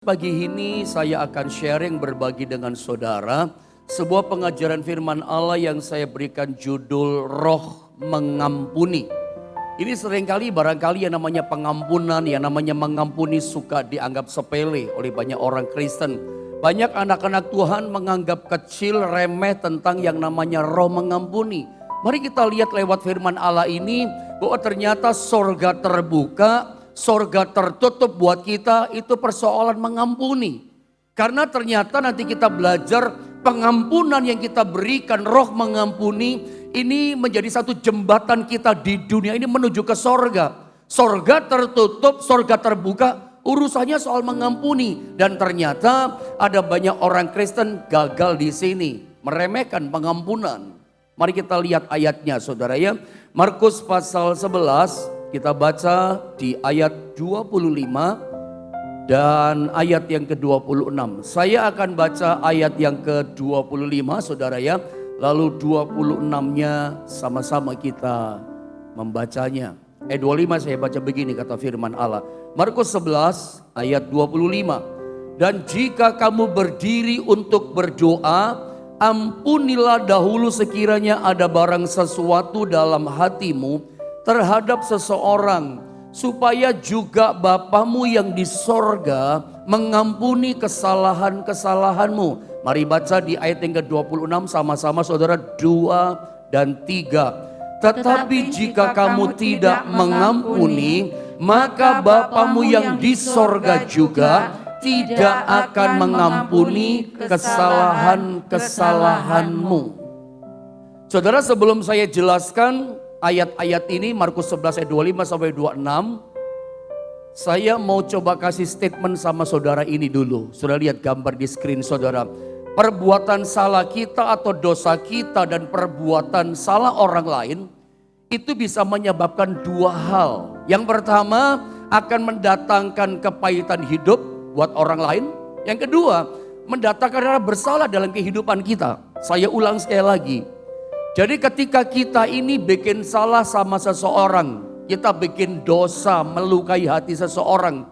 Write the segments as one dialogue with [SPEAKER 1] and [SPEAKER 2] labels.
[SPEAKER 1] Pagi ini saya akan sharing berbagi dengan saudara sebuah pengajaran firman Allah yang saya berikan judul Roh Mengampuni. Ini seringkali barangkali yang namanya pengampunan, yang namanya mengampuni suka dianggap sepele oleh banyak orang Kristen. Banyak anak-anak Tuhan menganggap kecil, remeh tentang yang namanya roh mengampuni. Mari kita lihat lewat firman Allah ini bahwa ternyata sorga terbuka, sorga tertutup buat kita itu persoalan mengampuni. Karena ternyata nanti kita belajar pengampunan yang kita berikan, roh mengampuni ini menjadi satu jembatan kita di dunia ini menuju ke sorga. Sorga tertutup, sorga terbuka, urusannya soal mengampuni. Dan ternyata ada banyak orang Kristen gagal di sini, meremehkan pengampunan. Mari kita lihat ayatnya saudara ya. Markus pasal 11. Kita baca di ayat 25 dan ayat yang ke-26. Saya akan baca ayat yang ke-25 saudara ya. Lalu 26-nya sama-sama kita membacanya. 25 saya baca begini kata firman Allah. Markus 11 ayat 25. Dan jika kamu berdiri untuk berdoa, ampunilah dahulu sekiranya ada barang sesuatu dalam hatimu terhadap seseorang, supaya juga Bapamu yang di sorga mengampuni kesalahan-kesalahanmu. Mari baca di ayat yang ke-26 sama-sama saudara, 2 dan 3. Tetapi jika kamu tidak mengampuni, maka Bapamu yang di sorga juga tidak akan mengampuni kesalahan-kesalahanmu. Saudara, sebelum saya jelaskan ayat-ayat ini, Markus 11 ayat 25 sampai 26. Saya mau coba kasih statement sama saudara ini dulu. Saudara lihat gambar di screen saudara. Perbuatan salah kita atau dosa kita dan perbuatan salah orang lain itu bisa menyebabkan dua hal. Yang pertama akan mendatangkan kepahitan hidup buat orang lain. Yang kedua mendatangkan rasa bersalah dalam kehidupan kita. Saya ulang sekali lagi. Jadi ketika kita ini bikin salah sama seseorang, kita bikin dosa, melukai hati seseorang,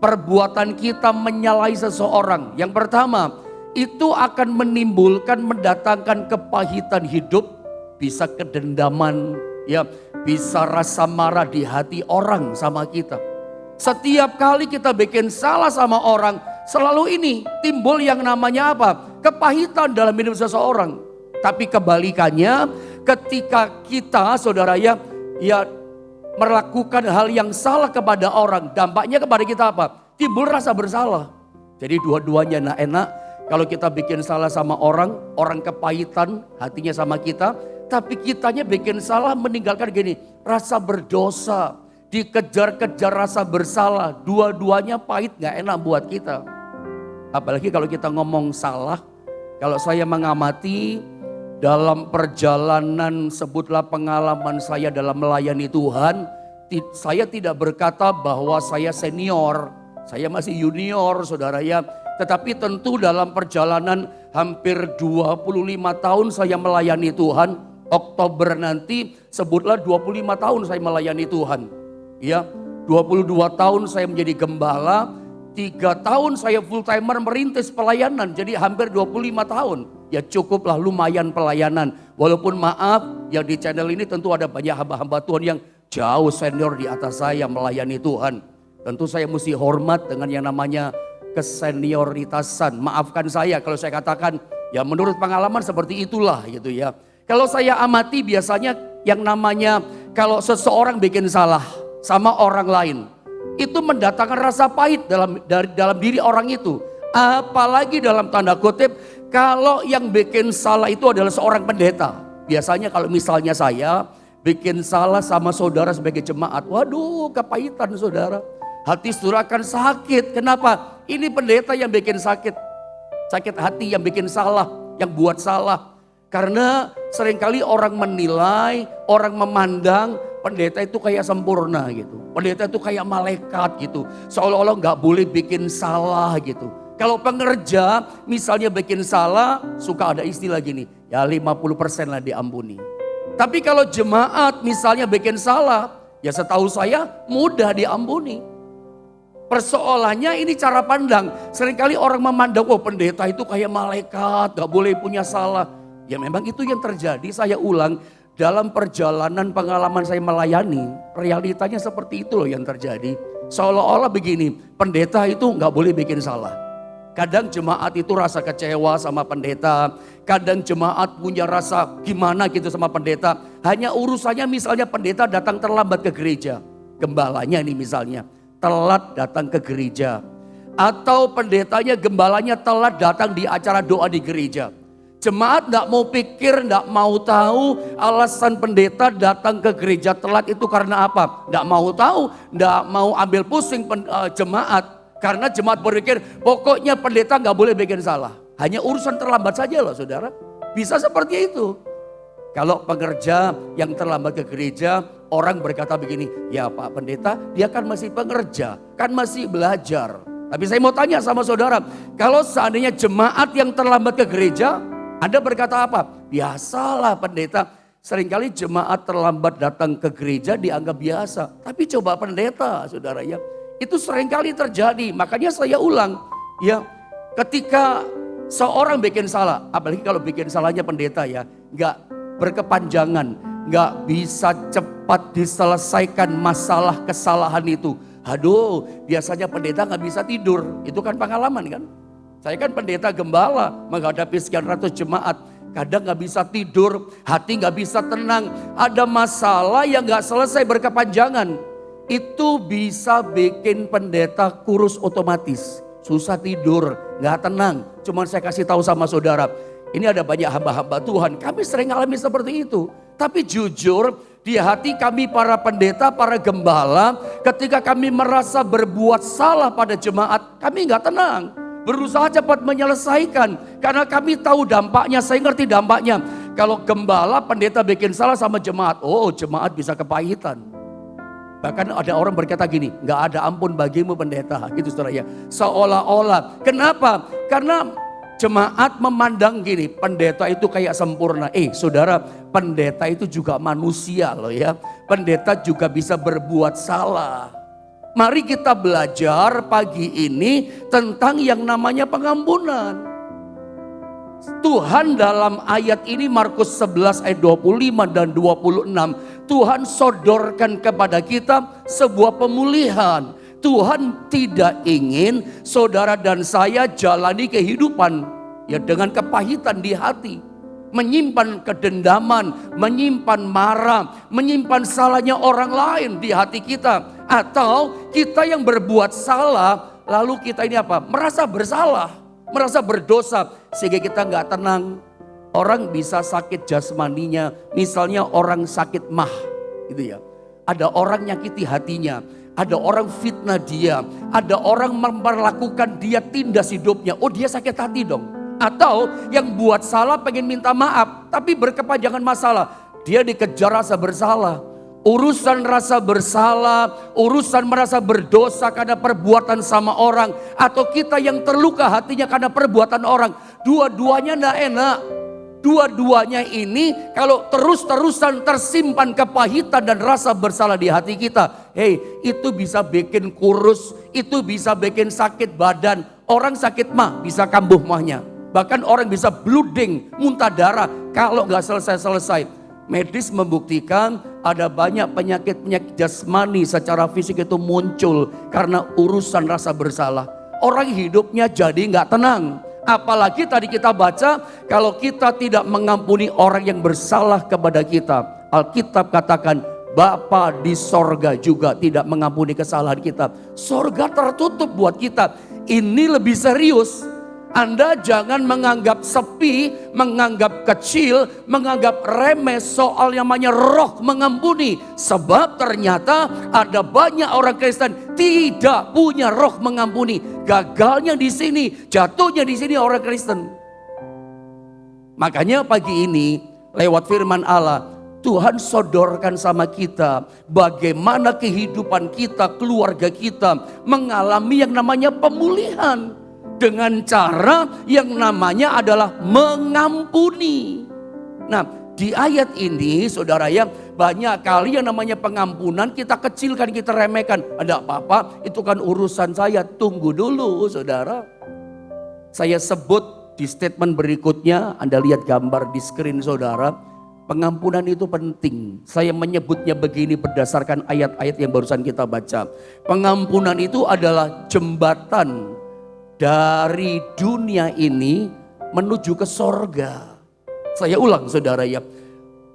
[SPEAKER 1] perbuatan kita menyalahi seseorang. Yang pertama, itu akan menimbulkan, mendatangkan kepahitan hidup, bisa kedendaman, ya, bisa rasa marah di hati orang sama kita. Setiap kali kita bikin salah sama orang, selalu ini timbul yang namanya apa? Kepahitan dalam hidup seseorang. Tapi kebalikannya, ketika kita saudara ya melakukan hal yang salah kepada orang, dampaknya kepada kita apa? Timbul rasa bersalah. Jadi dua-duanya enak kalau kita bikin salah sama orang, orang kepahitan hatinya sama kita, tapi kitanya bikin salah meninggalkan gini, rasa berdosa, dikejar-kejar rasa bersalah, dua-duanya pahit gak enak buat kita. Apalagi kalau kita ngomong salah, kalau saya mengamati dalam perjalanan, sebutlah pengalaman saya dalam melayani Tuhan, saya tidak berkata bahwa saya senior, saya masih junior saudara ya. Tetapi tentu dalam perjalanan hampir 25 tahun saya melayani Tuhan, Oktober nanti sebutlah 25 tahun saya melayani Tuhan. Ya, 22 tahun saya menjadi gembala, 3 tahun saya full timer merintis pelayanan, jadi hampir 25 tahun. Ya cukuplah lumayan pelayanan. Walaupun maaf yang di channel ini tentu ada banyak hamba-hamba Tuhan yang jauh senior di atas saya melayani Tuhan. Tentu saya mesti hormat dengan yang namanya kesenioritasan. Maafkan saya kalau saya katakan ya menurut pengalaman seperti itulah gitu ya. Kalau saya amati biasanya yang namanya kalau seseorang bikin salah sama orang lain, itu mendatangkan rasa pahit dalam diri orang itu. Apalagi dalam tanda kutip kalau yang bikin salah itu adalah seorang pendeta. Biasanya kalau misalnya saya bikin salah sama saudara sebagai jemaat, waduh kepahitan saudara. Hati saudara akan sakit. Kenapa? Ini pendeta yang bikin sakit. Sakit hati yang bikin salah, yang buat salah. Karena seringkali orang menilai, orang memandang pendeta itu kayak sempurna gitu. Pendeta itu kayak malaikat gitu. Seolah-olah gak boleh bikin salah gitu. Kalau pengerja misalnya bikin salah, suka ada istilah gini, ya 50% lah diampuni. Tapi kalau jemaat misalnya bikin salah, ya setahu saya mudah diampuni. Persoalannya ini cara pandang. Seringkali orang memandang, oh pendeta itu kayak malaikat, gak boleh punya salah. Ya memang itu yang terjadi, saya ulang. Dalam perjalanan pengalaman saya melayani, realitanya seperti itu loh yang terjadi. Seolah-olah begini, pendeta itu gak boleh bikin salah. Kadang jemaat itu rasa kecewa sama pendeta. Kadang jemaat punya rasa gimana gitu sama pendeta. Hanya urusannya misalnya pendeta datang terlambat ke gereja. Gembalanya ini misalnya telat datang ke gereja. Atau pendetanya, gembalanya telat datang di acara doa di gereja. Jemaat gak mau pikir, gak mau tahu alasan pendeta datang ke gereja telat itu karena apa. Gak mau tahu, gak mau ambil pusing jemaat. Karena jemaat berpikir pokoknya pendeta gak boleh bikin salah. Hanya urusan terlambat saja loh saudara. Bisa seperti itu. Kalau pekerja yang terlambat ke gereja, orang berkata begini, ya Pak Pendeta dia kan masih pekerja, kan masih belajar. Tapi saya mau tanya sama saudara, kalau seandainya jemaat yang terlambat ke gereja, Anda berkata apa? Biasalah pendeta, seringkali jemaat terlambat datang ke gereja dianggap biasa. Tapi coba pendeta saudara ya, itu seringkali terjadi. Makanya saya ulang, ya ketika seorang bikin salah, apalagi kalau bikin salahnya pendeta ya, nggak berkepanjangan, nggak bisa cepat diselesaikan masalah kesalahan itu. Aduh, biasanya pendeta nggak bisa tidur, itu kan pengalaman kan? Saya kan pendeta gembala menghadapi sekian ratus jemaat. Kadang gak bisa tidur, hati gak bisa tenang. Ada masalah yang gak selesai berkepanjangan. Itu bisa bikin pendeta kurus otomatis. Susah tidur, gak tenang. Cuman saya kasih tahu sama saudara. Ini ada banyak hamba-hamba Tuhan. Kami sering alami seperti itu. Tapi jujur di hati kami para pendeta, para gembala. Ketika kami merasa berbuat salah pada jemaat, kami gak tenang. Berusaha cepat menyelesaikan. Karena kami tahu dampaknya, saya ngerti dampaknya. Kalau gembala, pendeta bikin salah sama jemaat. Oh, jemaat bisa kepahitan. Bahkan ada orang berkata gini, gak ada ampun bagimu pendeta. Gitu saudara ya. Seolah-olah. Kenapa? Karena jemaat memandang gini, pendeta itu kayak sempurna. Saudara, pendeta itu juga manusia loh ya. Pendeta juga bisa berbuat salah. Mari kita belajar pagi ini tentang yang namanya pengampunan. Tuhan dalam ayat ini Markus 11 ayat 25 dan 26. Tuhan sodorkan kepada kita sebuah pemulihan. Tuhan tidak ingin saudara dan saya jalani kehidupan ya dengan kepahitan di hati. Menyimpan kedendaman, menyimpan marah, menyimpan salahnya orang lain di hati kita. Atau kita yang berbuat salah, lalu kita ini apa? Merasa bersalah, merasa berdosa. Sehingga kita gak tenang. Orang bisa sakit jasmaninya, misalnya orang sakit mah gitu ya. Ada orang nyakiti hatinya, ada orang fitnah dia, ada orang memperlakukan dia tindas hidupnya. Oh dia sakit hati dong. Atau yang buat salah pengen minta maaf, tapi berkepanjangan masalah. Dia dikejar rasa bersalah. Urusan rasa bersalah, urusan merasa berdosa karena perbuatan sama orang. Atau kita yang terluka hatinya karena perbuatan orang. Dua-duanya gak enak. Dua-duanya ini kalau terus-terusan tersimpan kepahitan dan rasa bersalah di hati kita. Itu bisa bikin kurus, itu bisa bikin sakit badan. Orang sakit mah bisa kambuh mahnya. Bahkan orang bisa blooding, muntah darah kalau gak selesai-selesai. Medis membuktikan ada banyak penyakit-penyakit jasmani secara fisik itu muncul karena urusan rasa bersalah. Orang hidupnya jadi gak tenang. Apalagi tadi kita baca kalau kita tidak mengampuni orang yang bersalah kepada kita. Alkitab katakan Bapa di sorga juga tidak mengampuni kesalahan kita. Sorga tertutup buat kita. Ini lebih serius. Anda jangan menganggap sepi, menganggap kecil, menganggap remeh soal yang namanya roh mengampuni. Sebab ternyata ada banyak orang Kristen tidak punya roh mengampuni. Gagalnya di sini, jatuhnya di sini orang Kristen. Makanya pagi ini lewat firman Allah, Tuhan sodorkan sama kita bagaimana kehidupan kita, keluarga kita mengalami yang namanya pemulihan. Dengan cara yang namanya adalah mengampuni. Nah di ayat ini saudara ya, banyak kali yang namanya pengampunan kita kecilkan, kita remehkan. Ada apa-apa, itu kan urusan saya. Tunggu dulu saudara. Saya sebut di statement berikutnya, Anda lihat gambar di screen saudara. Pengampunan itu penting. Saya menyebutnya begini berdasarkan ayat-ayat yang barusan kita baca. Pengampunan itu adalah jembatan dari dunia ini menuju ke sorga. Saya ulang saudara ya.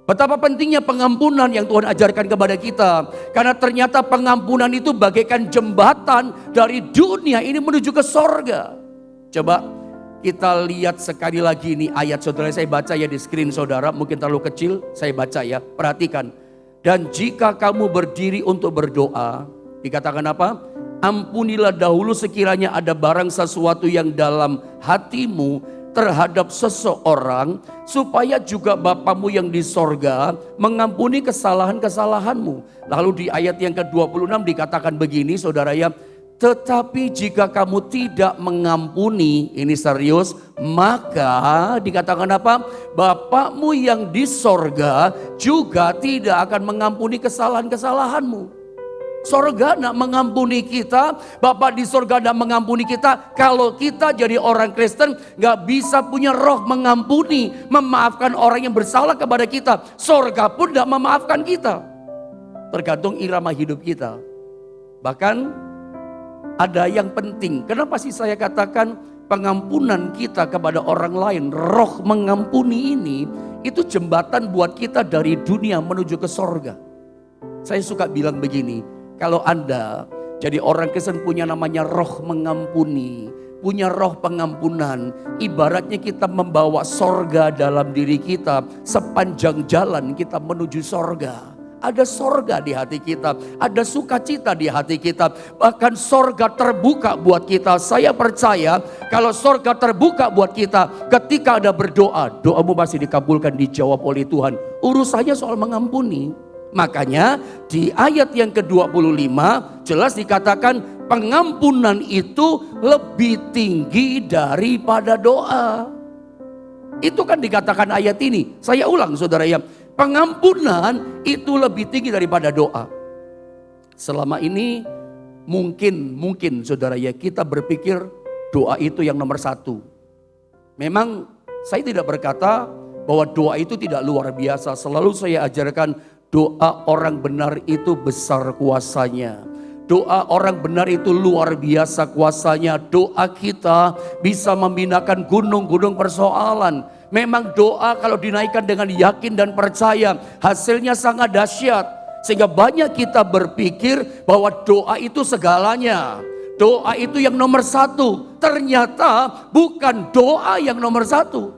[SPEAKER 1] Betapa pentingnya pengampunan yang Tuhan ajarkan kepada kita. Karena ternyata pengampunan itu bagaikan jembatan dari dunia ini menuju ke sorga. Coba kita lihat sekali lagi ini ayat saudara, saya baca ya di screen saudara, mungkin terlalu kecil, saya baca ya, perhatikan. Dan jika kamu berdiri untuk berdoa, dikatakan apa? Ampunilah dahulu sekiranya ada barang sesuatu yang dalam hatimu terhadap seseorang, supaya juga Bapamu yang di sorga mengampuni kesalahan-kesalahanmu. Lalu di ayat yang ke-26 dikatakan begini saudara ya, tetapi jika kamu tidak mengampuni, ini serius, maka dikatakan apa? Bapakmu yang di sorga juga tidak akan mengampuni kesalahan-kesalahanmu. Sorga nak mengampuni kita, Bapak di sorga nak mengampuni kita. Kalau kita jadi orang Kristen gak bisa punya roh mengampuni, memaafkan orang yang bersalah kepada kita. Sorga pun gak memaafkan kita. Tergantung irama hidup kita. Bahkan ada yang penting. Kenapa sih saya katakan pengampunan kita kepada orang lain, roh mengampuni ini, itu jembatan buat kita dari dunia menuju ke sorga. Saya suka bilang begini, kalau Anda jadi orang Kristen punya namanya roh mengampuni, punya roh pengampunan, ibaratnya kita membawa sorga dalam diri kita sepanjang jalan kita menuju sorga. Ada sorga di hati kita, ada sukacita di hati kita, bahkan sorga terbuka buat kita. Saya percaya kalau sorga terbuka buat kita, ketika ada berdoa, doamu pasti dikabulkan, dijawab oleh Tuhan. Urusannya soal mengampuni. Makanya di ayat yang ke-25 jelas dikatakan pengampunan itu lebih tinggi daripada doa. Itu kan dikatakan ayat ini. Saya ulang saudara ya. Pengampunan itu lebih tinggi daripada doa. Selama ini mungkin saudara ya, kita berpikir doa itu yang nomor satu. Memang saya tidak berkata bahwa doa itu tidak luar biasa. Selalu saya ajarkan doa orang benar itu besar kuasanya. Doa orang benar itu luar biasa kuasanya. Doa kita bisa membinakan gunung-gunung persoalan. Memang doa kalau dinaikkan dengan yakin dan percaya, hasilnya sangat dahsyat. Sehingga banyak kita berpikir bahwa doa itu segalanya. Doa itu yang nomor satu. Ternyata bukan doa yang nomor satu.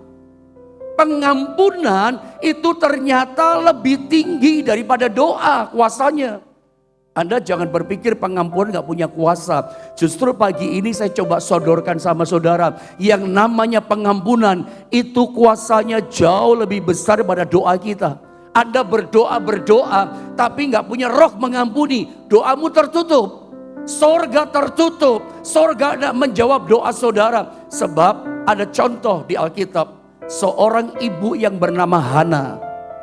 [SPEAKER 1] Pengampunan itu ternyata lebih tinggi daripada doa kuasanya. Anda jangan berpikir pengampunan gak punya kuasa. Justru pagi ini saya coba sodorkan sama saudara. Yang namanya pengampunan itu kuasanya jauh lebih besar daripada doa kita. Anda berdoa tapi gak punya roh mengampuni. Doamu tertutup. Sorga tertutup. Sorga gak menjawab doa saudara. Sebab ada contoh di Alkitab. Seorang ibu yang bernama Hana.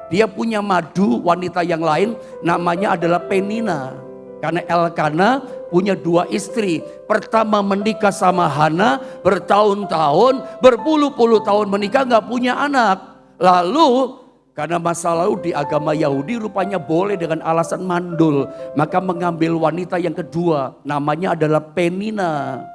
[SPEAKER 1] Dia punya madu wanita yang lain, namanya adalah Penina. Karena Elkana punya dua istri. Pertama menikah sama Hana, bertahun-tahun, berpuluh-puluh tahun menikah gak punya anak. Lalu karena masa lalu di agama Yahudi rupanya boleh dengan alasan mandul. Maka mengambil wanita yang kedua, namanya adalah Penina.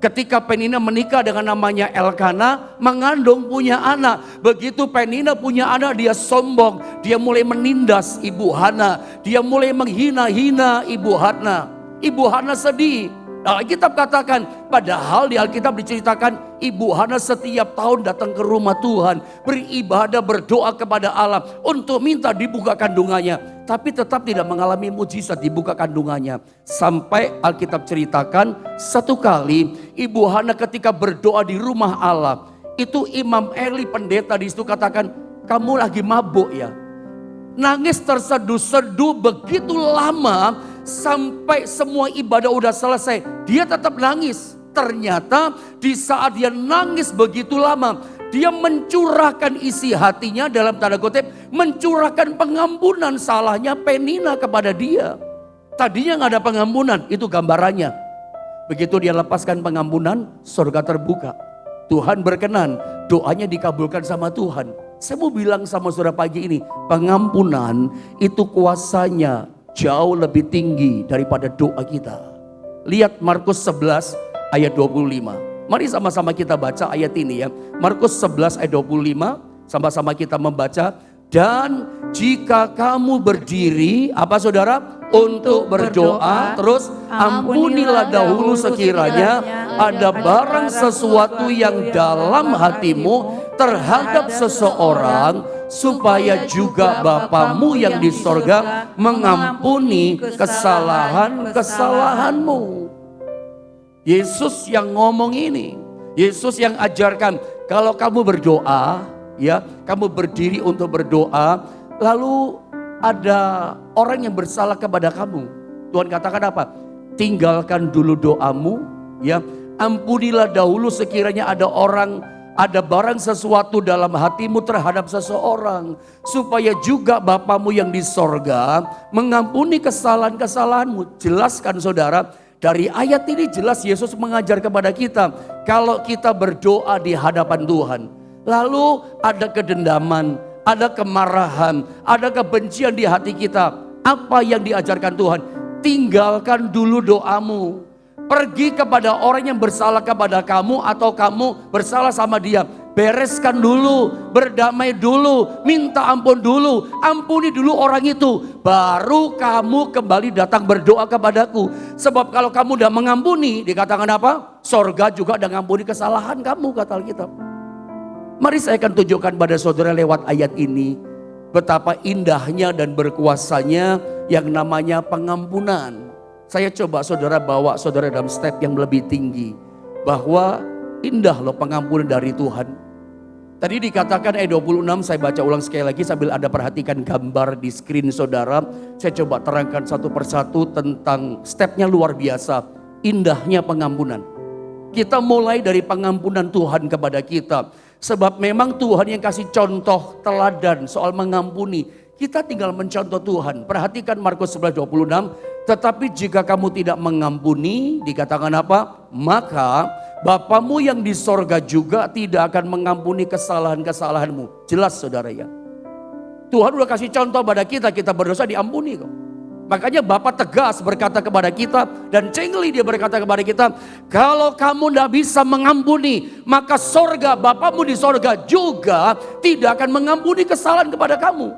[SPEAKER 1] Ketika Penina menikah dengan namanya Elkana, mengandung punya anak. Begitu Penina punya anak, dia sombong. Dia mulai menindas ibu Hana. Dia mulai menghina-hina ibu Hana. Ibu Hana sedih. Alkitab katakan, padahal di Alkitab diceritakan ibu Hana setiap tahun datang ke rumah Tuhan, beribadah, berdoa kepada Allah untuk minta dibuka kandungannya. Tapi tetap tidak mengalami mujizat dibuka kandungannya. Sampai Alkitab ceritakan satu kali ibu Hana ketika berdoa di rumah Allah, itu Imam Eli pendeta di situ katakan, kamu lagi mabuk ya. Nangis terseduh-seduh begitu lama sampai semua ibadah udah selesai. Dia tetap nangis. Ternyata di saat dia nangis begitu lama, dia mencurahkan isi hatinya, dalam tanda kutip, mencurahkan pengampunan salahnya Penina kepada dia. Tadinya gak ada pengampunan, itu gambarannya. Begitu dia lepaskan pengampunan, surga terbuka. Tuhan berkenan, doanya dikabulkan sama Tuhan. Saya mau bilang sama saudara pagi ini, pengampunan itu kuasanya jauh lebih tinggi daripada doa kita. Lihat Markus 11 ayat 25. Mari sama-sama kita baca ayat ini ya. Markus 11 ayat 25, sama-sama kita membaca. Dan jika kamu berdiri, apa saudara? Untuk berdoa, terus ampunilah dahulu sekiranya ada barang sesuatu yang dalam hatimu terhadap seseorang, supaya juga Bapamu yang di sorga mengampuni kesalahan-kesalahanmu. Yesus yang ngomong ini, Yesus yang ajarkan, kalau kamu berdoa, ya, kamu berdiri untuk berdoa, lalu ada orang yang bersalah kepada kamu. Tuhan katakan apa? Tinggalkan dulu doamu, ya, ampunilah dahulu sekiranya ada barang sesuatu dalam hatimu terhadap seseorang, supaya juga Bapamu yang di sorga mengampuni kesalahan-kesalahanmu. Jelaskan saudara, dari ayat ini jelas Yesus mengajar kepada kita, kalau kita berdoa di hadapan Tuhan, lalu ada kedendaman, ada kemarahan, ada kebencian di hati kita, apa yang diajarkan Tuhan? Tinggalkan dulu doamu. Pergi kepada orang yang bersalah kepada kamu atau kamu bersalah sama dia. Bereskan dulu, berdamai dulu, minta ampun dulu, ampuni dulu orang itu. Baru kamu kembali datang berdoa kepadaku. Sebab kalau kamu udah mengampuni, dikatakan apa? Sorga juga udah ngampuni kesalahan kamu, kata Alkitab. Mari saya akan tunjukkan pada saudara lewat ayat ini, betapa indahnya dan berkuasanya yang namanya pengampunan. Saya coba saudara bawa saudara dalam step yang lebih tinggi, bahwa indah loh pengampunan dari Tuhan. Tadi dikatakan ayat 26, saya baca ulang sekali lagi sambil Anda perhatikan gambar di screen saudara. Saya coba terangkan satu persatu tentang stepnya luar biasa. Indahnya pengampunan. Kita mulai dari pengampunan Tuhan kepada kita. Sebab memang Tuhan yang kasih contoh teladan soal mengampuni. Kita tinggal mencontoh Tuhan. Perhatikan Markus 11:26. Tetapi jika kamu tidak mengampuni, dikatakan apa? Maka Bapamu yang di sorga juga tidak akan mengampuni kesalahan-kesalahanmu. Jelas saudara ya. Tuhan udah kasih contoh pada kita, kita berdosa diampuni kok. Makanya Bapak tegas berkata kepada kita, dan cengli dia berkata kepada kita, kalau kamu tidak bisa mengampuni, maka sorga, Bapamu di sorga juga tidak akan mengampuni kesalahan kepada kamu.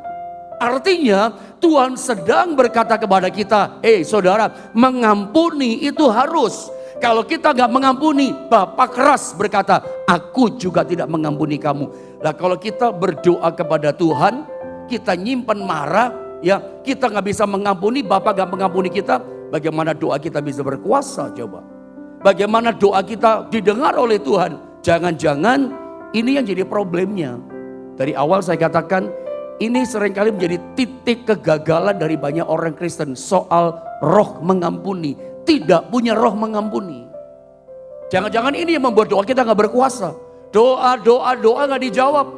[SPEAKER 1] Artinya Tuhan sedang berkata kepada kita, saudara, mengampuni itu harus. Kalau kita gak mengampuni, Bapak keras berkata, aku juga tidak mengampuni kamu. Nah kalau kita berdoa kepada Tuhan, kita nyimpen marah, ya kita gak bisa mengampuni, Bapak gak mengampuni kita, bagaimana doa kita bisa berkuasa coba? Bagaimana doa kita didengar oleh Tuhan? Jangan-jangan ini yang jadi problemnya. Dari awal saya katakan, ini seringkali menjadi titik kegagalan dari banyak orang Kristen soal roh mengampuni. Tidak punya roh mengampuni. Jangan-jangan ini yang membuat doa kita gak berkuasa. Doa gak dijawab.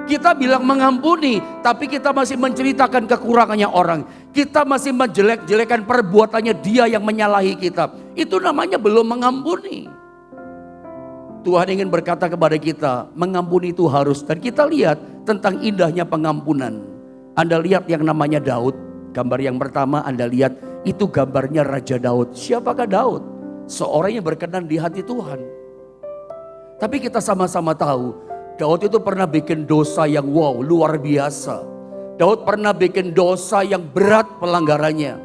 [SPEAKER 1] Kita bilang mengampuni, tapi kita masih menceritakan kekurangannya orang. Kita masih menjelek-jelekan perbuatannya dia yang menyalahi kita. Itu namanya belum mengampuni. Tuhan ingin berkata kepada kita, mengampuni itu harus. Dan kita lihat tentang indahnya pengampunan. Anda lihat yang namanya Daud. Gambar yang pertama Anda lihat, itu gambarnya Raja Daud. Siapakah Daud? Seorang yang berkenan di hati Tuhan. Tapi kita sama-sama tahu, Daud itu pernah bikin dosa yang luar biasa. Daud pernah bikin dosa yang berat pelanggarannya.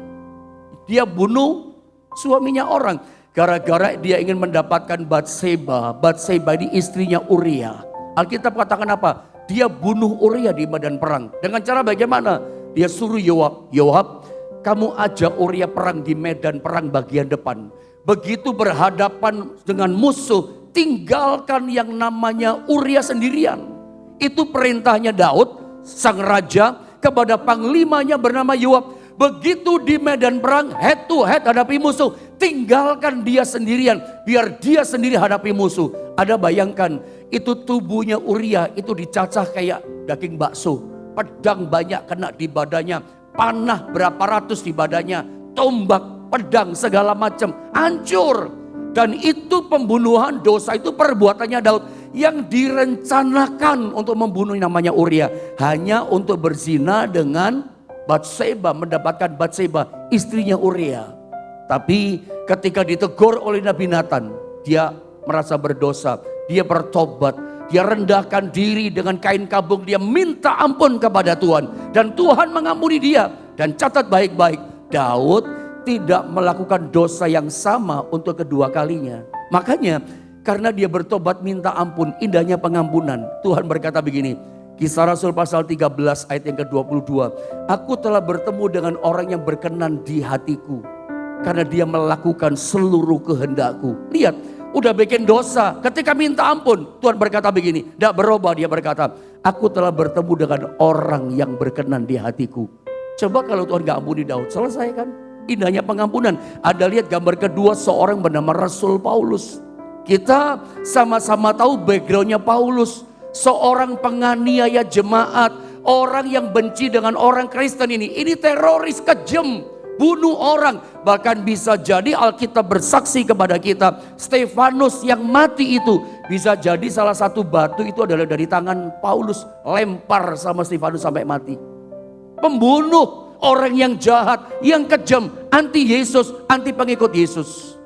[SPEAKER 1] Dia bunuh suaminya orang. Gara-gara dia ingin mendapatkan Batseba. Batseba ini istrinya Uria. Alkitab katakan apa? Dia bunuh Uria di medan perang. Dengan cara bagaimana? Dia suruh Yoab, kamu ajak Uria perang di medan perang bagian depan. Begitu berhadapan dengan musuh, tinggalkan yang namanya Uria sendirian. Itu perintahnya Daud, sang raja, kepada panglimanya bernama Yoab. Begitu di medan perang, head to head hadapi musuh, tinggalkan dia sendirian, biar dia sendiri hadapi musuh. Ada bayangkan, itu tubuhnya Uria itu dicacah kayak daging bakso. Pedang banyak kena di badannya, panah berapa ratus di badannya, tombak, pedang, segala macam, hancur. Dan itu pembunuhan, dosa itu perbuatannya Daud yang direncanakan untuk membunuh namanya Uria. Hanya untuk berzina dengan Batseba, mendapatkan Batseba, istrinya Uria. Tapi ketika ditegur oleh Nabi Nathan, dia merasa berdosa, dia bertobat, dia rendahkan diri dengan kain kabung, dia minta ampun kepada Tuhan. Dan Tuhan mengampuni dia. Dan catat baik-baik, Daud tidak melakukan dosa yang sama untuk kedua kalinya. Makanya karena dia bertobat minta ampun, indahnya pengampunan. Tuhan berkata begini, Kisah Rasul pasal 13 ayat yang ke-22. Aku telah bertemu dengan orang yang berkenan di hatiku, karena dia melakukan seluruh kehendakku. Lihat, udah bikin dosa. Ketika minta ampun, Tuhan berkata begini, tidak berubah, dia berkata, aku telah bertemu dengan orang yang berkenan di hatiku. Coba kalau Tuhan gak ampuni Daud, selesai kan? Indahnya pengampunan. Ada lihat gambar kedua, seorang bernama Rasul Paulus. Kita sama-sama tahu backgroundnya Paulus. Seorang penganiaya jemaat, orang yang benci dengan orang Kristen ini. Ini teroris kejam, bunuh orang. Bahkan bisa jadi Alkitab bersaksi kepada kita, Stefanus yang mati itu bisa jadi salah satu batu itu adalah dari tangan Paulus, lempar sama Stefanus sampai mati. Pembunuh, orang yang jahat, yang kejam, anti Yesus, anti pengikut Yesus.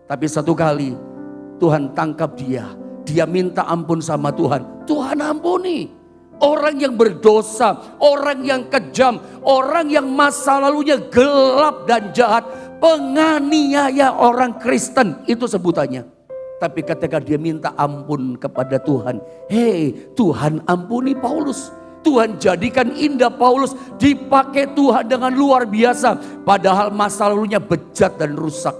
[SPEAKER 1] Tapi satu kali Tuhan tangkap dia. Dia minta ampun sama Tuhan. Tuhan ampuni. Orang yang berdosa, orang yang kejam, orang yang masa lalunya gelap dan jahat, penganiaya orang Kristen, itu sebutannya. Tapi ketika dia minta ampun kepada Tuhan, hei, Tuhan ampuni Paulus. Tuhan jadikan indah Paulus, dipakai Tuhan dengan luar biasa. Padahal masa lalunya bejat dan rusak.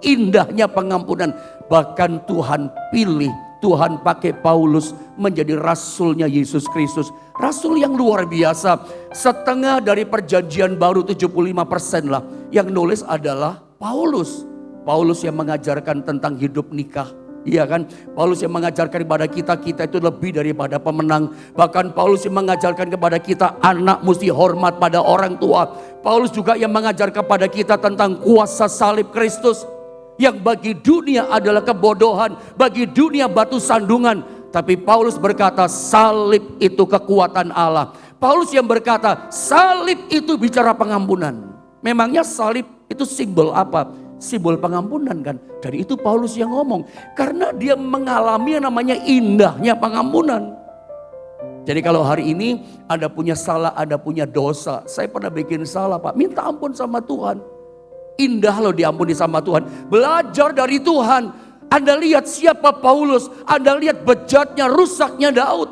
[SPEAKER 1] Indahnya pengampunan. Bahkan Tuhan pilih, Tuhan pakai Paulus menjadi rasulnya Yesus Kristus. Rasul yang luar biasa. Setengah dari perjanjian baru 75% lah. Yang nulis adalah Paulus. Paulus yang mengajarkan tentang hidup nikah. Iya kan? Paulus yang mengajarkan kepada kita itu lebih daripada pemenang. Bahkan Paulus yang mengajarkan kepada kita anak mesti hormat pada orang tua. Paulus juga yang mengajar kepada kita tentang kuasa salib Kristus. Yang bagi dunia adalah kebodohan, bagi dunia batu sandungan. Tapi Paulus berkata salib itu kekuatan Allah. Paulus yang berkata salib itu bicara pengampunan. Memangnya salib itu simbol apa? Simbol pengampunan kan. Dari itu Paulus yang ngomong. Karena dia mengalami yang namanya indahnya pengampunan. Jadi kalau hari ini Anda punya salah, Anda punya dosa. Saya pernah bikin salah Pak, minta ampun sama Tuhan. Indah loh diampuni sama Tuhan. Belajar dari Tuhan. Anda lihat siapa Paulus. Anda lihat bejatnya, rusaknya Daud.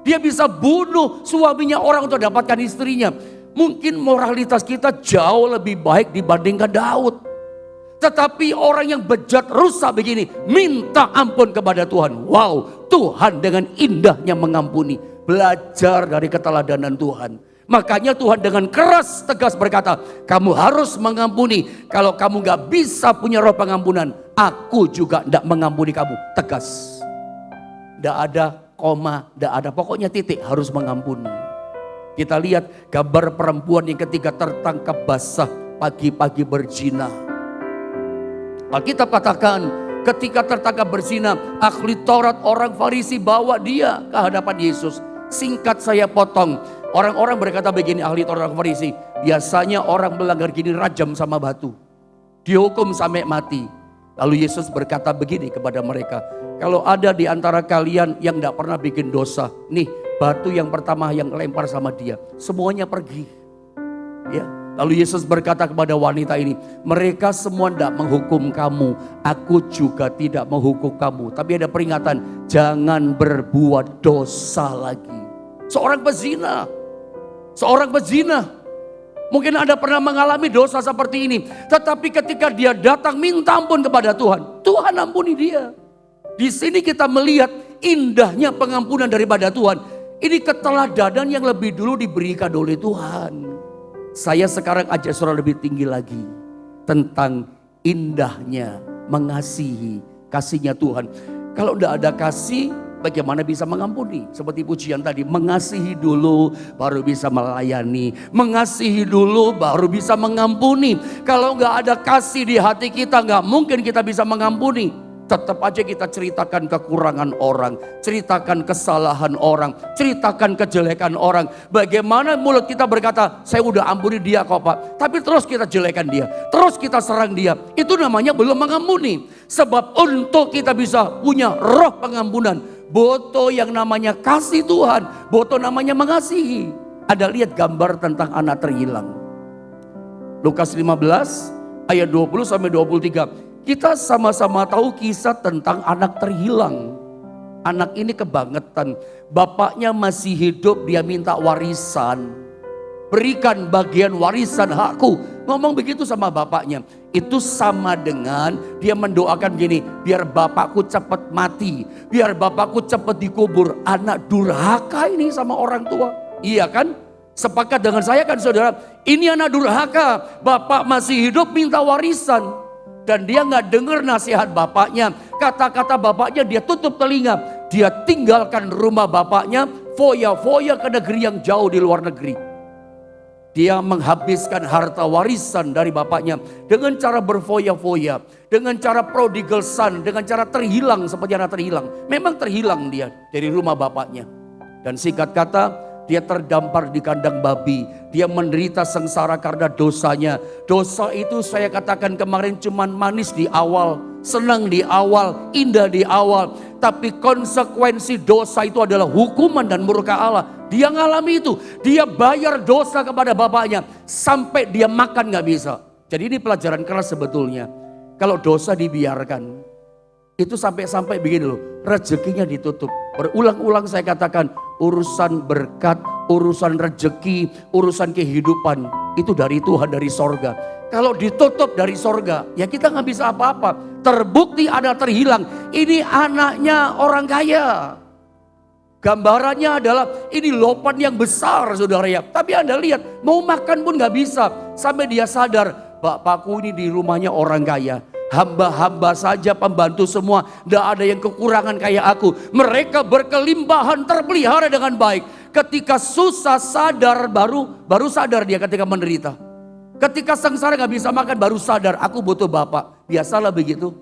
[SPEAKER 1] Dia bisa bunuh suaminya orang untuk dapatkan istrinya. Mungkin moralitas kita jauh lebih baik dibandingkan Daud. Tetapi orang yang bejat, rusak begini, minta ampun kepada Tuhan. Wow, Tuhan dengan indahnya mengampuni. Belajar dari keteladanan Tuhan. Makanya Tuhan dengan keras tegas berkata, kamu harus mengampuni. Kalau kamu gak bisa punya roh pengampunan, aku juga tidak mengampuni kamu. Tegas. Tidak ada koma, tidak ada, pokoknya titik, harus mengampuni. Kita lihat gambar perempuan yang ketiga tertangkap basah pagi-pagi berzina. Alkitab katakan ketika tertangkap berzina, ahli Taurat orang Farisi bawa dia ke hadapan Yesus. Singkat saya potong. Orang-orang berkata begini, ahli Taurat orang Farisi. Biasanya orang melanggar gini rajam sama batu. Dihukum sampai mati. Lalu Yesus berkata begini kepada mereka. Kalau ada di antara kalian yang tidak pernah bikin dosa. Nih batu yang pertama yang lempar sama dia. Semuanya pergi. Ya. Lalu Yesus berkata kepada wanita ini. Mereka semua tidak menghukum kamu. Aku juga tidak menghukum kamu. Tapi ada peringatan. Jangan berbuat dosa lagi. Seorang pezina. Seorang pezina. Mungkin Anda pernah mengalami dosa seperti ini. Tetapi ketika dia datang minta ampun kepada Tuhan. Tuhan ampuni dia. Di sini kita melihat indahnya pengampunan daripada Tuhan. Ini keteladanan yang lebih dulu diberikan oleh Tuhan. Saya sekarang ajak saudara lebih tinggi lagi tentang indahnya mengasihi, kasihnya Tuhan. Kalau tidak ada kasih, bagaimana bisa mengampuni? Seperti pujian tadi, mengasihi dulu baru bisa melayani. Mengasihi dulu baru bisa mengampuni. Kalau nggak ada kasih di hati kita, nggak mungkin kita bisa mengampuni. Tetap aja kita ceritakan kekurangan orang, ceritakan kesalahan orang, ceritakan kejelekan orang. Bagaimana mulut kita berkata, saya udah ampuni dia kok Pak. Tapi terus kita jelekan dia, terus kita serang dia. Itu namanya belum mengampuni. Sebab untuk kita bisa punya roh pengampunan, butuh yang namanya kasih Tuhan, butuh namanya mengasihi. Ada lihat gambar tentang anak terhilang. Lukas 15 ayat 20 sampai 23. Kita sama-sama tahu kisah tentang anak terhilang. Anak ini kebangetan. Bapaknya masih hidup, dia minta warisan. Berikan bagian warisan hakku. Ngomong begitu sama bapaknya. Itu sama dengan dia mendoakan gini, biar bapakku cepat mati. Biar bapakku cepat dikubur. Anak durhaka ini sama orang tua. Iya kan? Sepakat dengan saya kan saudara? Ini anak durhaka. Bapak masih hidup minta warisan. Dan dia nggak dengar nasihat bapaknya. Kata-kata bapaknya dia tutup telinga. Dia tinggalkan rumah bapaknya. Foya-foya ke negeri yang jauh di luar negeri. Dia menghabiskan harta warisan dari bapaknya. Dengan cara berfoya-foya. Dengan cara prodigal son. Dengan cara terhilang seperti anak terhilang. Memang terhilang dia dari rumah bapaknya. Dan singkat kata, dia terdampar di kandang babi. Dia menderita sengsara karena dosanya. Dosa itu saya katakan kemarin cuman manis di awal. Senang di awal, indah di awal. Tapi konsekuensi dosa itu adalah hukuman dan murka Allah. Dia ngalami itu. Dia bayar dosa kepada bapaknya. Sampai dia makan gak bisa. Jadi ini pelajaran keras sebetulnya. Kalau dosa dibiarkan. Itu sampai-sampai begini loh. Rezekinya ditutup. Berulang-ulang saya katakan, urusan berkat, urusan rezeki, urusan kehidupan, itu dari Tuhan, dari sorga. Kalau ditutup dari sorga, ya kita gak bisa apa-apa. Terbukti ada terhilang, ini anaknya orang kaya. Gambarannya adalah ini lopan yang besar saudara ya. Tapi Anda lihat, mau makan pun gak bisa. Sampai dia sadar, bapakku ini di rumahnya orang kaya. Hamba-hamba saja, pembantu semua, tidak ada yang kekurangan kayak aku. Mereka berkelimpahan, terpelihara dengan baik. Ketika susah sadar, baru sadar dia ketika menderita. Ketika sengsara gak bisa makan, baru sadar aku butuh bapak. Biasalah begitu.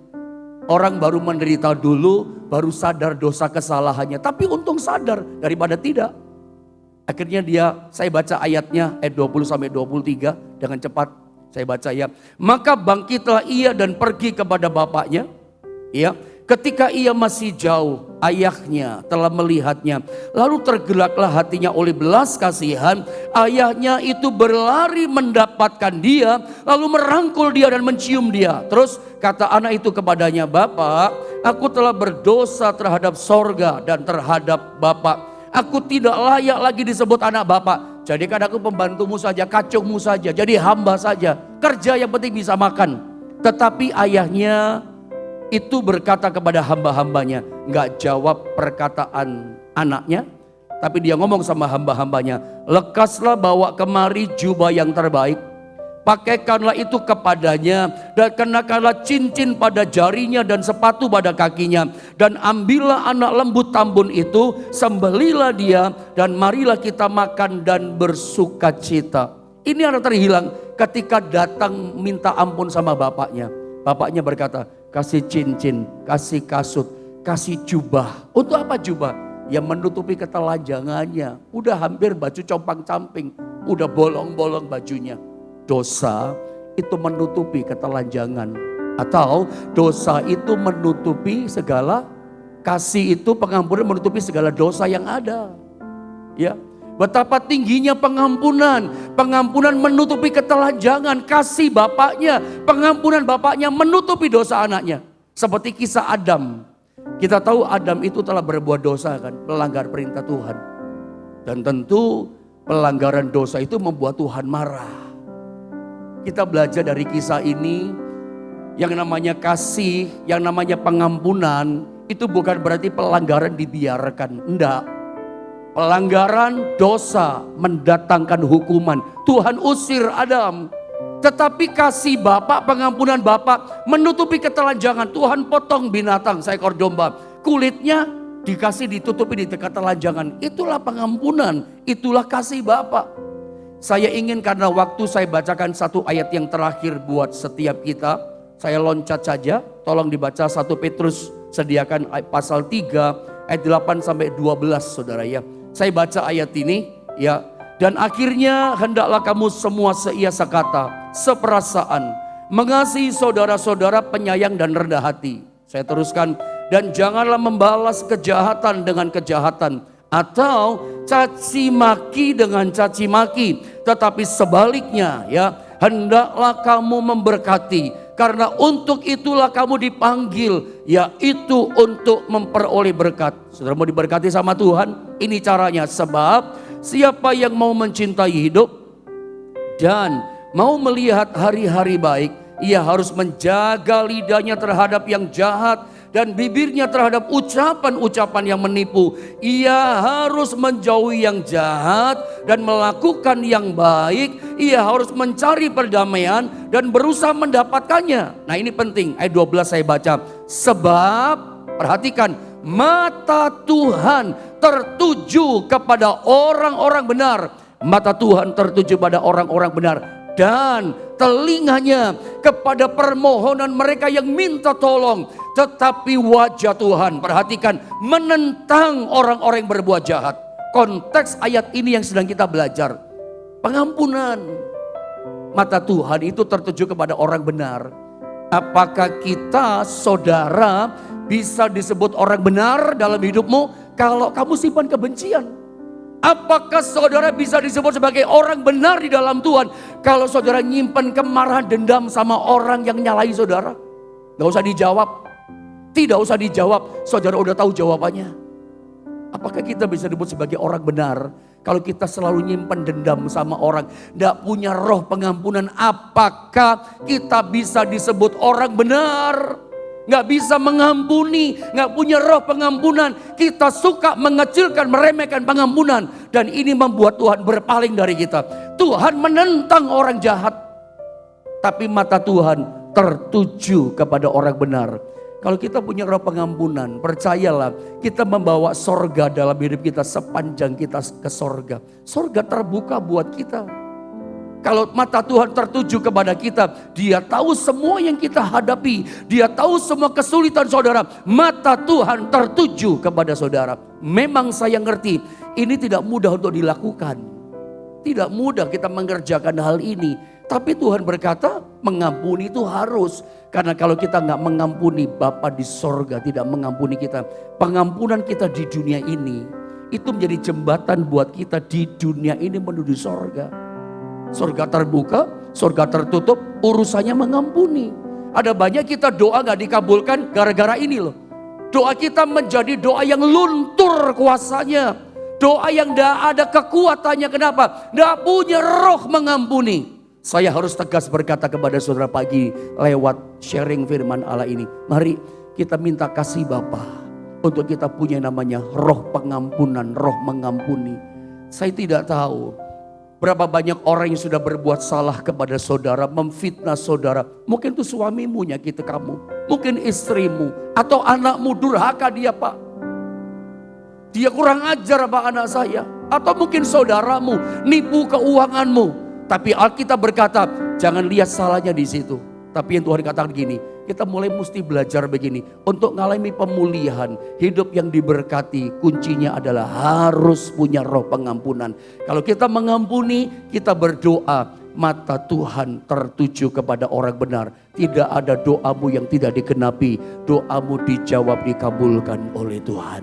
[SPEAKER 1] Orang baru menderita dulu, baru sadar dosa kesalahannya. Tapi untung sadar daripada tidak. Akhirnya saya baca ayatnya ayat 20 sampai 23 dengan cepat. Saya baca ya. Maka bangkitlah ia dan pergi kepada bapaknya. Ya, ketika ia masih jauh, ayahnya telah melihatnya. Lalu tergeraklah hatinya oleh belas kasihan. Ayahnya itu berlari mendapatkan dia, lalu merangkul dia dan mencium dia. Terus kata anak itu kepadanya, "Bapak, aku telah berdosa terhadap sorga dan terhadap Bapak. Aku tidak layak lagi disebut anak Bapak. Jadikan aku pembantumu saja, kacungmu saja, jadi hamba saja. Kerja yang penting bisa makan." Tetapi ayahnya itu berkata kepada hamba-hambanya, nggak jawab perkataan anaknya. Tapi dia ngomong sama hamba-hambanya, "Lekaslah bawa kemari jubah yang terbaik. Pakaikanlah itu kepadanya dan kenakanlah cincin pada jarinya dan sepatu pada kakinya. Dan ambillah anak lembu tambun itu, sembelilah dia dan marilah kita makan dan bersuka cita." Ini anak terhilang ketika datang minta ampun sama bapaknya. Bapaknya berkata, "Kasih cincin, kasih kasut, kasih jubah." Untuk apa jubah? Yang menutupi ketelanjangannya. Udah hampir baju compang-camping, udah bolong-bolong bajunya. Dosa itu menutupi ketelanjangan. Atau dosa itu menutupi segala, kasih itu pengampunan menutupi segala dosa yang ada. Ya, betapa tingginya pengampunan. Pengampunan menutupi ketelanjangan. Kasih bapaknya, pengampunan bapaknya menutupi dosa anaknya. Seperti kisah Adam. Kita tahu Adam itu telah berbuat dosa kan, melanggar perintah Tuhan. Dan tentu pelanggaran dosa itu membuat Tuhan marah. Kita belajar dari kisah ini, yang namanya kasih, yang namanya pengampunan, itu bukan berarti pelanggaran dibiarkan. Enggak. Pelanggaran dosa mendatangkan hukuman. Tuhan usir Adam. Tetapi kasih Bapa, pengampunan Bapa menutupi ketelanjangan. Tuhan potong binatang seekor domba. Kulitnya dikasih ditutupi di dekat telanjangan. Itulah pengampunan, itulah kasih Bapa. Saya ingin karena waktu saya bacakan satu ayat yang terakhir buat setiap kita. Saya loncat saja, tolong dibaca 1 Petrus, sediakan pasal 3 ayat 8 sampai 12 saudara ya. Saya baca ayat ini ya. Dan akhirnya hendaklah kamu semua seia sekata, seperasaan, mengasihi saudara-saudara, penyayang dan rendah hati. Saya teruskan, dan janganlah membalas kejahatan dengan kejahatan atau caci maki dengan caci maki, tetapi sebaliknya ya, hendaklah kamu memberkati, karena untuk itulah kamu dipanggil, yaitu untuk memperoleh berkat. Saudara mau diberkati sama Tuhan? Ini caranya, sebab siapa yang mau mencintai hidup dan mau melihat hari-hari baik, ia harus menjaga lidahnya terhadap yang jahat dan bibirnya terhadap ucapan-ucapan yang menipu. Ia harus menjauhi yang jahat dan melakukan yang baik. Ia harus mencari perdamaian dan berusaha mendapatkannya. Nah ini penting, ayat 12 saya baca. Sebab, perhatikan, mata Tuhan tertuju kepada orang-orang benar. Mata Tuhan tertuju pada orang-orang benar. Dan telinganya kepada permohonan mereka yang minta tolong. Tetapi wajah Tuhan, perhatikan, menentang orang-orang yang berbuat jahat. Konteks ayat ini yang sedang kita belajar. Pengampunan. Mata Tuhan itu tertuju kepada orang benar. Apakah kita, saudara, bisa disebut orang benar dalam hidupmu kalau kamu simpan kebencian? Apakah saudara bisa disebut sebagai orang benar di dalam Tuhan kalau saudara nyimpan kemarahan, dendam sama orang yang nyalahi saudara? Gak usah dijawab. Tidak usah dijawab, saudara udah tahu jawabannya. Apakah kita bisa disebut sebagai orang benar kalau kita selalu nyimpan dendam sama orang, gak punya roh pengampunan? Apakah kita bisa disebut orang benar? Gak bisa mengampuni, gak punya roh pengampunan. Kita suka mengecilkan, meremehkan pengampunan. Dan ini membuat Tuhan berpaling dari kita. Tuhan menentang orang jahat, tapi mata Tuhan tertuju kepada orang benar. Kalau kita punya roh pengampunan, percayalah kita membawa sorga dalam hidup kita sepanjang kita ke sorga. Sorga terbuka buat kita. Kalau mata Tuhan tertuju kepada kita, Dia tahu semua yang kita hadapi. Dia tahu semua kesulitan saudara. Mata Tuhan tertuju kepada saudara. Memang saya ngerti, ini tidak mudah untuk dilakukan. Tidak mudah kita mengerjakan hal ini. Tapi Tuhan berkata, mengampuni itu harus. Karena kalau kita nggak mengampuni, Bapa di sorga tidak mengampuni kita. Pengampunan kita di dunia ini, itu menjadi jembatan buat kita di dunia ini menuju sorga. Surga terbuka, surga tertutup, urusannya mengampuni. Ada banyak kita doa gak dikabulkan gara-gara ini loh. Doa kita menjadi doa yang luntur kuasanya. Doa yang gak ada kekuatannya. Kenapa? Gak punya roh mengampuni. Saya harus tegas berkata kepada saudara pagi lewat sharing firman Allah ini. Mari kita minta kasih Bapa untuk kita punya namanya roh pengampunan, roh mengampuni. Saya tidak tahu berapa banyak orang yang sudah berbuat salah kepada saudara, memfitnah saudara. Mungkin itu suamimu nyakiti kamu, mungkin istrimu atau anakmu durhaka dia Pak. Dia kurang ajar Pak anak saya. Atau mungkin saudaramu nipu keuanganmu. Tapi Alkitab berkata jangan lihat salahnya di situ. Tapi yang Tuhan katakan gini, kita mulai mesti belajar begini. Untuk mengalami pemulihan, hidup yang diberkati, kuncinya adalah harus punya roh pengampunan. Kalau kita mengampuni, kita berdoa, mata Tuhan tertuju kepada orang benar. Tidak ada doamu yang tidak digenapi. Doamu dijawab, dikabulkan oleh Tuhan.